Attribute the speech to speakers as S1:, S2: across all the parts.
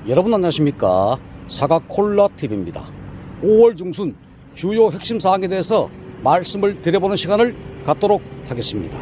S1: 여러분 안녕하십니까. 사과콜라TV입니다. 5월 중순 주요 핵심 사항에 대해서 말씀을 드려보는 시간을 갖도록 하겠습니다.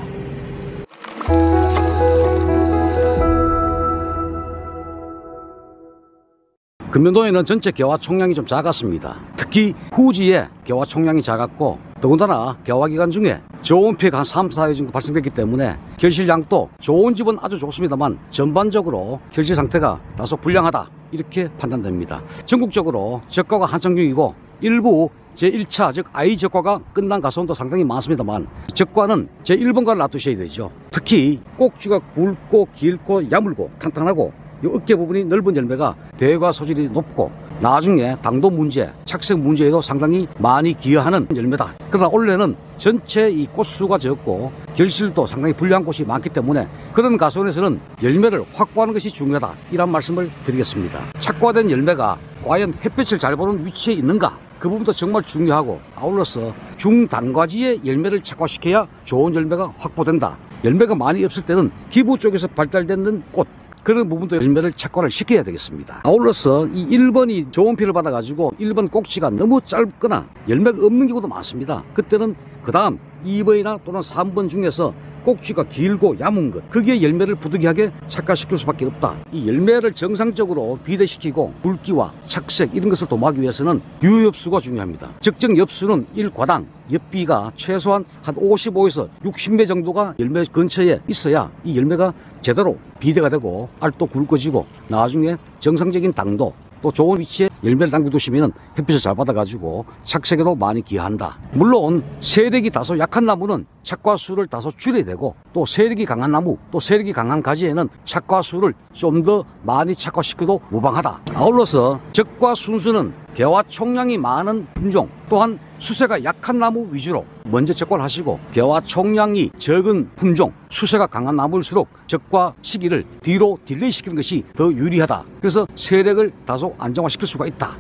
S1: 금년도에는 전체 개화 총량이 좀 작았습니다. 특히 후지에 개화 총량이 작았고, 더군다나 개화 기간 중에 저온 피해가 한 3, 4회 정도 발생됐기 때문에 결실량도 좋은 집은 아주 좋습니다만 전반적으로 결실 상태가 다소 불량하다, 이렇게 판단됩니다. 전국적으로 적과가 한창 중이고 일부 제1차 즉 I 적과가 끝난 가수원도 상당히 많습니다만, 적과는 제1번과를 놔두셔야 되죠. 특히 꼭지가 굵고 길고 야물고 탄탄하고 이 어깨 부분이 넓은 열매가 대과 소질이 높고 나중에 당도 문제, 착색 문제에도 상당히 많이 기여하는 열매다. 그러나 올해는 전체 이 꽃수가 적고 결실도 상당히 불량한 꽃이 많기 때문에 그런 가수원에서는 열매를 확보하는 것이 중요하다, 이런 말씀을 드리겠습니다. 착과된 열매가 과연 햇빛을 잘 보는 위치에 있는가, 그 부분도 정말 중요하고, 아울러서 중단과지의 열매를 착과시켜야 좋은 열매가 확보된다. 열매가 많이 없을 때는 기부 쪽에서 발달되는 꽃, 그런 부분도 열매를 착과를 시켜야 되겠습니다. 아울러서 이 1번이 좋은 피를 받아가지고 1번 꼭지가 너무 짧거나 열매가 없는 경우도 많습니다. 그때는 그 다음 2번이나 또는 3번 중에서 꼭지가 길고 야문 것, 거기에 열매를 부득이하게 착과시킬 수밖에 없다. 이 열매를 정상적으로 비대시키고 굵기와 착색 이런 것을 도모하기 위해서는 유엽수가 중요합니다. 적정 엽수는 1과당 엽비가 최소한 한 55에서 60매 정도가 열매 근처에 있어야 이 열매가 제대로 비대가 되고 알도 굵어지고 나중에 정상적인 당도, 또 좋은 위치에 열매를 남겨두시면 햇빛을 잘 받아가지고 착색에도 많이 기여한다. 물론 세력이 다소 약한 나무는 착과수를 다소 줄여야 되고, 또 세력이 강한 나무, 또 세력이 강한 가지에는 착과수를 좀 더 많이 착과시켜도 무방하다. 아울러서 적과 순수는 개화 총량이 많은 품종, 또한 수세가 약한 나무 위주로 먼저 적과를 하시고, 개화 총량이 적은 품종, 수세가 강한 나무일수록 적과 시기를 뒤로 딜레이 시키는 것이 더 유리하다. 그래서 세력을 다소 안정화시킬 수가 있다.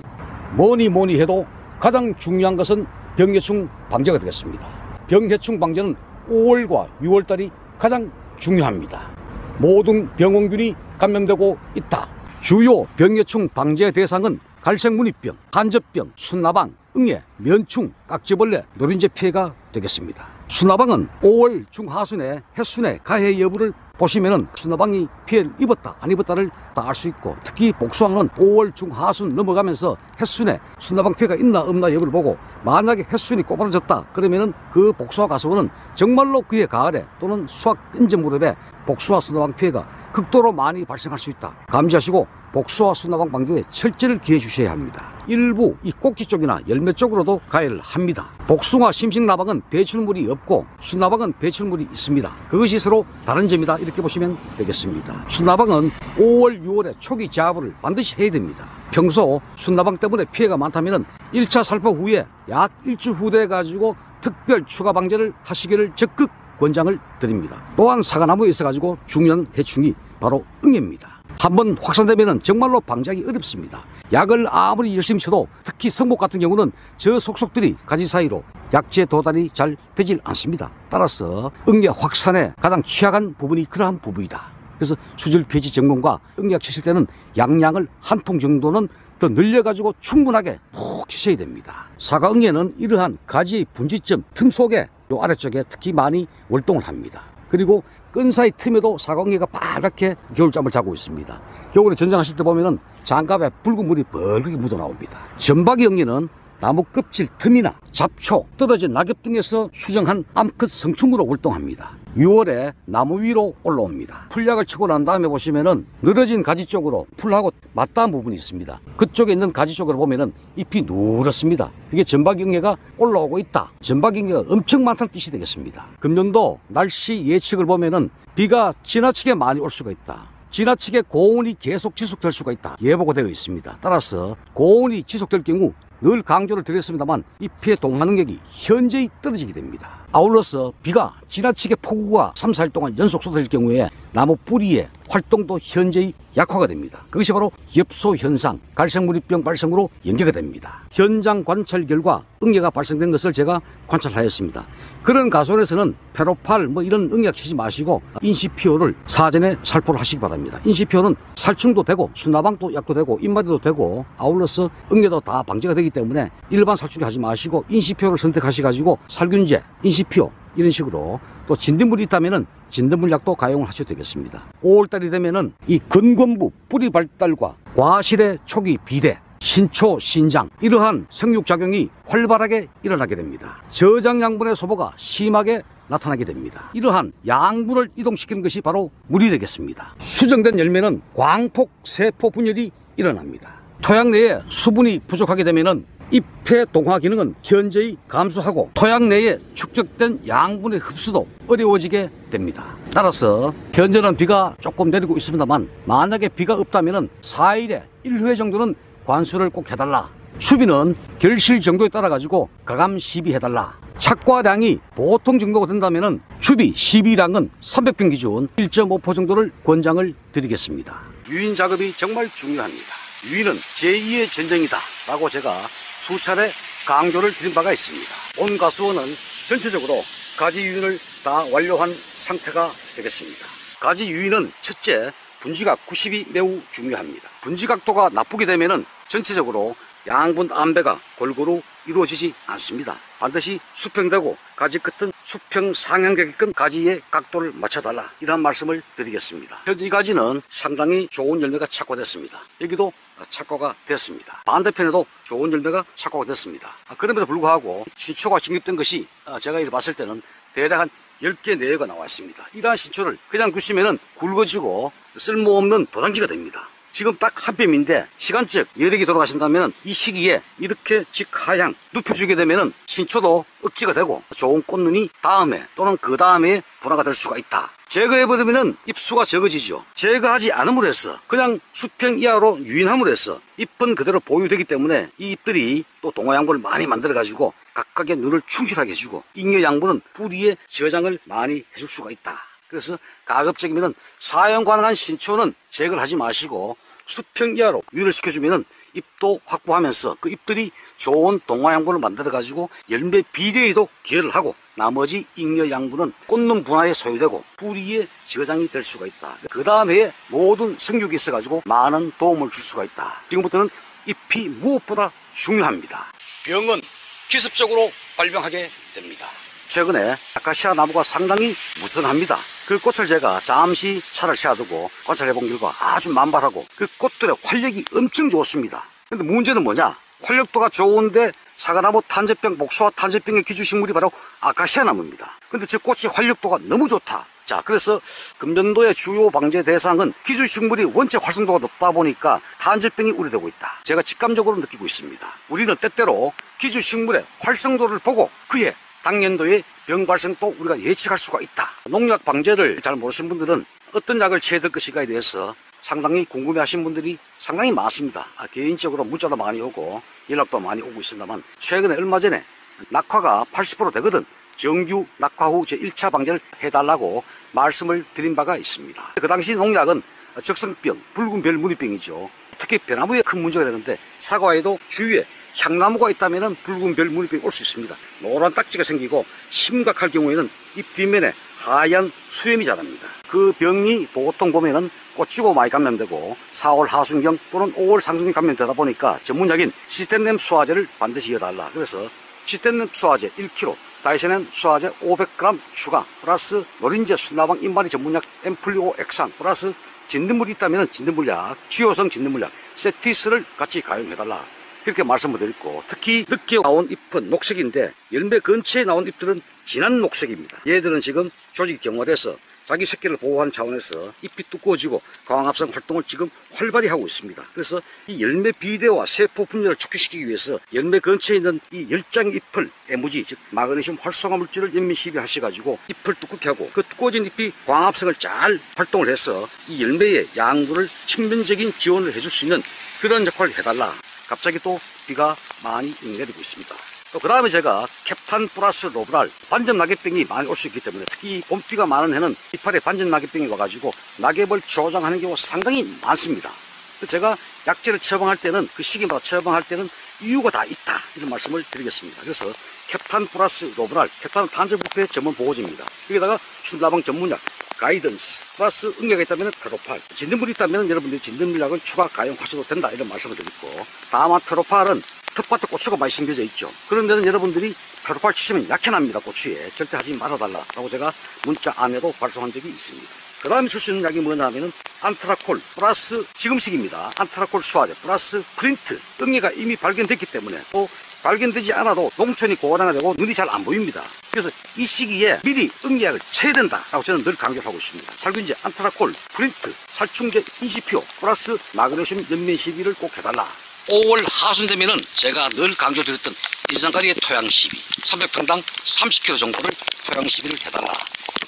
S1: 뭐니 해도 가장 중요한 것은 병해충 방제가 되겠습니다. 병해충 방제는 5월과 6월달이 가장 중요합니다. 모든 병원균이 감염되고 있다. 주요 병해충 방제 대상은 갈색무늬병, 간접병, 순나방, 응애, 면충, 깍지벌레, 노린재 피해가 되겠습니다. 순나방은 5월 중하순에 햇순의 가해 여부를 보시면은 순나방이 피해를 입었다 안 입었다를 다 알 수 있고, 특히 복숭아는 5월 중하순 넘어가면서 햇순에 순나방 피해가 있나 없나 여부를 보고, 만약에 햇순이 꼬부라졌다 그러면은 그 복숭아 가수원은 정말로 그해 가을에 또는 수확 끈적 무렵에 복숭아 순나방 피해가 극도로 많이 발생할 수 있다. 감지하시고 복숭아 순나방 방조에 철저를 기해 주셔야 합니다. 일부 이 꼭지 쪽이나 열매 쪽으로도 가해를 합니다. 복숭아 심식나방은 배출물이 없고 순나방은 배출물이 있습니다. 그것이 서로 다른 점이다, 이렇게 보시면 되겠습니다. 순나방은 5월 6월에 초기 제압을 반드시 해야 됩니다. 평소 순나방 때문에 피해가 많다면 1차 살포 후에 약 일주 후대 가지고 특별 추가 방제를 하시기를 적극 권장을 드립니다. 또한 사과나무에 있어가지고 중요한 해충이 바로 응애입니다. 한번 확산되면 정말로 방지하기 어렵습니다. 약을 아무리 열심히 쳐도 특히 성목 같은 경우는 저 속속들이 가지 사이로 약재 도달이 잘 되질 않습니다. 따라서 응애 확산에 가장 취약한 부분이 그러한 부분이다. 그래서 수질 폐지 점검과 응애약 치실 때는 양량을 한 통 정도는 더 늘려가지고 충분하게 푹 치셔야 됩니다. 사과응애는 이러한 가지의 분지점 틈 속에 요 아래쪽에 특히 많이 활동을 합니다. 그리고 끈 사이 틈에도 사과응애가 빨갛게 겨울잠을 자고 있습니다. 겨울에 전장하실 때 보면은 장갑에 붉은 물이 벌겋게 묻어 나옵니다. 전박이응애는 나무 껍질 틈이나 잡초, 떨어진 낙엽 등에서 수정한 암컷 성충으로 활동합니다. 6월에 나무 위로 올라옵니다. 풀약을 치고 난 다음에 보시면은 늘어진 가지 쪽으로 풀하고 맞닿은 부분이 있습니다. 그쪽에 있는 가지 쪽으로 보면은 잎이 누렇습니다. 이게 전박이응애가 올라오고 있다, 전박이응애가 엄청 많다는 뜻이 되겠습니다. 금년도 날씨 예측을 보면은 비가 지나치게 많이 올 수가 있다, 지나치게 고온이 계속 지속될 수가 있다 예보가 되어 있습니다. 따라서 고온이 지속될 경우 늘 강조를 드렸습니다만 잎의 동화 능력이 현저히 떨어지게 됩니다. 아울러서 비가 지나치게 폭우가 3, 4일 동안 연속 쏟아질 경우에 나무 뿌리의 활동도 현저히 약화가 됩니다. 그것이 바로 엽소 현상, 갈색무리병 발생으로 연계가 됩니다. 현장 관찰 결과 응애가 발생된 것을 제가 관찰하였습니다. 그런 가설에서는 페로팔 이런 응약 치지 마시고 인시피오를 사전에 살포를 하시기 바랍니다. 인시피오는 살충도 되고 수나방도 약도 되고 입마디도 되고 아울러서 응애도 다 방지가 되기 때문에 일반 살충기 하지 마시고 인시피오를 선택하셔가지고 살균제, 인시피오 이런 식으로 또 진딧물이 있다면은 진딧물 약도 가용을 하셔도 되겠습니다. 5월달이 되면은 이 근권부 뿌리 발달과 과실의 초기 비대, 신초, 신장 이러한 생육작용이 활발하게 일어나게 됩니다. 저장 양분의 소모가 심하게 나타나게 됩니다. 이러한 양분을 이동시키는 것이 바로 물이 되겠습니다. 수정된 열매는 광폭 세포 분열이 일어납니다. 토양 내에 수분이 부족하게 되면은 잎의 동화 기능은 현저히 감소하고 토양 내에 축적된 양분의 흡수도 어려워지게 됩니다. 따라서 현재는 비가 조금 내리고 있습니다만 만약에 비가 없다면 4일에 1회 정도는 관수를 꼭 해달라. 추비는 결실 정도에 따라 가지고 가감 시비해달라. 착과량이 보통 정도가 된다면 추비 시비량은 300평 기준 1.5% 정도를 권장을 드리겠습니다. 유인 작업이 정말 중요합니다. 유인은 제2의 전쟁이다 라고 제가 수차례 강조를 드린 바가 있습니다. 온 가수원은 전체적으로 가지 유인을 다 완료한 상태가 되겠습니다. 가지 유인은 첫째, 분지각 90이 매우 중요합니다. 분지각도가 나쁘게 되면 전체적으로 양분 안배가 골고루 이루어지지 않습니다. 반드시 수평되고 가지 끝은 수평 상향되게끔 가지의 각도를 맞춰달라, 이런 말씀을 드리겠습니다. 현재 이 가지는 상당히 좋은 열매가 착과됐습니다. 여기도 착과가 됐습니다. 반대편에도 좋은 열매가 착과가 됐습니다. 그럼에도 불구하고 신초가 진입된 것이 제가 이렇게 봤을 때는 대략 한 10개 내외가 나와 있습니다. 이러한 신초를 그냥 두시면 굵어지고 쓸모없는 도장지가 됩니다. 지금 딱 한 뼘인데 시간적 여력이 돌아가신다면 이 시기에 이렇게 직하향 눕혀주게 되면 신초도 억지가 되고 좋은 꽃눈이 다음에 또는 그 다음에 분화가 될 수가 있다. 제거해버리면 잎수가 적어지죠. 제거하지 않음으로 해서 그냥 수평 이하로 유인함으로 해서 잎은 그대로 보유되기 때문에 이 잎들이 또 동화 양분을 많이 만들어 가지고 각각의 눈을 충실하게 해주고 잉여 양분은 뿌리에 저장을 많이 해줄 수가 있다. 그래서 가급적이면 사용 가능한 신초는 제거를 하지 마시고 수평 이하로 유인을 시켜주면 잎도 확보하면서 그 잎들이 좋은 동화 양분을 만들어 가지고 열매 비대에도 기여를 하고 나머지 잉여 양분은 꽃눈 분화에 소요되고 뿌리에 저장이 될 수가 있다. 그 다음에 모든 생육이 있어 가지고 많은 도움을 줄 수가 있다. 지금부터는 잎이 무엇보다 중요합니다. 병은 기습적으로 발병하게 됩니다. 최근에 아카시아 나무가 상당히 무성합니다. 그 꽃을 제가 잠시 차를 세워두고 관찰해 본 결과 아주 만발하고 그 꽃들의 활력이 엄청 좋습니다. 근데 문제는 뭐냐? 활력도가 좋은데 사과나무 탄저병, 목수와 탄저병의 기주식물이 바로 아카시아 나무입니다. 근데 저 꽃이 활력도가 너무 좋다. 자, 그래서 금년도의 주요 방제 대상은 기주식물이 원체 활성도가 높다 보니까 탄저병이 우려되고 있다. 제가 직감적으로 느끼고 있습니다. 우리는 때때로 기주식물의 활성도를 보고 그의 당년도의 병 발생도 우리가 예측할 수가 있다. 농약 방제를 잘 모르시는 분들은 어떤 약을 취해야 될 것인가에 대해서 상당히 궁금해하시는 분들이 상당히 많습니다. 개인적으로 문자도 많이 오고 연락도 많이 오고 있습니다만 최근에 얼마 전에 낙화가 80% 되거든 정규 낙화 후 제1차 방제를 해달라고 말씀을 드린 바가 있습니다. 그 당시 농약은 적성병, 붉은 별무늬병이죠. 특히 배나무에 큰 문제가 되는데 사과에도 주위에 향나무가 있다면 붉은 별무늬병이 올 수 있습니다. 노란 딱지가 생기고 심각할 경우에는 잎 뒷면에 하얀 수염이 자랍니다. 그 병이 보통 보면은 꽃이고 많이 감염되고 4월 하순경 또는 5월 상순경 감염되다 보니까 전문약인 시스템램 수화제를 반드시 이어달라. 그래서 시스템램 수화제 1kg, 다이세넨 수화제 500g 추가 플러스 노린제 수나방 인마리 전문약 엠플리오 액상 플러스 진딧물이 있다면 진딧물약, 치효성 진딧물약 세티스를 같이 가용해달라. 그렇게 말씀을 드렸고, 특히 늦게 나온 잎은 녹색인데 열매 근처에 나온 잎들은 진한 녹색입니다. 얘들은 지금 조직이 경화돼서 자기 새끼를 보호하는 차원에서 잎이 두꺼워지고 광합성 활동을 지금 활발히 하고 있습니다. 그래서 이 열매 비대와 세포 분열을 촉진시키기 위해서 열매 근처에 있는 이 열장 잎을 에무지, 즉 마그네슘 활성화 물질을 연민 시비하셔가지고 잎을 두껍게 하고 그 두꺼워진 잎이 광합성을 잘 활동을 해서 이 열매의 양분을 측면적인 지원을 해줄 수 있는 그런 역할을 해달라. 갑자기 또 비가 많이 내리고 있습니다. 또 그 다음에 제가 캡탄 플러스 로브랄, 반전 낙엽병이 많이 올 수 있기 때문에 특히 봄비가 많은 해는 이파리에 반전 낙엽병이 와가지고 낙엽을 조장하는 경우가 상당히 많습니다. 그래서 제가 약재를 처방할 때는 그 시기마다 처방할 때는 이유가 다 있다 이런 말씀을 드리겠습니다. 그래서 캡탄 플러스 로브랄, 캡탄은 탄저부패 전문 보호제입니다. 여기다가 순라방 전문약 가이던스 플러스 응애가 있다면 페로팔, 진딧물이 있다면 여러분들이 진딧물약을 추가 가용하셔도 된다 이런 말씀을 드리고, 다만 페로팔은 텃밭에 고추가 많이 심겨져 있죠. 그런 데는 여러분들이 페로팔 치시면 약해납니다. 고추에 절대 하지 말아달라고 제가 문자 안에도 발송한 적이 있습니다. 그 다음에 쓸 수 있는 약이 뭐냐면은 안트라콜 플러스 지금식입니다. 안트라콜 수화제 플러스 프린트. 응애가 이미 발견됐기 때문에 또 발견되지 않아도 농촌이 고온화가 되고 눈이 잘 안 보입니다. 그래서 이 시기에 미리 응애약을 쳐야 된다라고 저는 늘 강조하고 있습니다. 살균제 안트라콜 프린트 살충제 20표 플러스 마그네슘 연면 시비를 꼭 해달라. 5월 하순 되면은 제가 늘 강조드렸던 인상가리의 토양 시비 300평당 30kg 정도를 토양 시비를 해달라.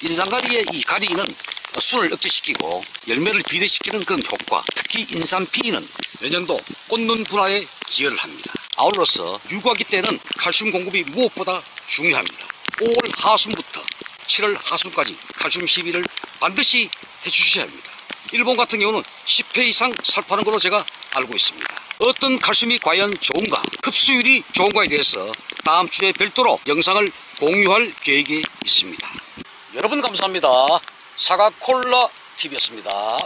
S1: 인상가리의 이 가리는 순을 억제시키고 열매를 비대시키는 그런 효과, 특히 인삼피는 내년도 꽃눈 분화에 기여를 합니다. 아울러서 육아기 때는 칼슘 공급이 무엇보다 중요합니다. 5월 하순부터 7월 하순까지 칼슘 시비를 반드시 해주셔야 합니다. 일본 같은 경우는 10회 이상 살포하는 걸로 제가 알고 있습니다. 어떤 칼슘이 과연 좋은가, 흡수율이 좋은가에 대해서 다음 주에 별도로 영상을 공유할 계획이 있습니다. 여러분 감사합니다. 사과콜라 TV였습니다.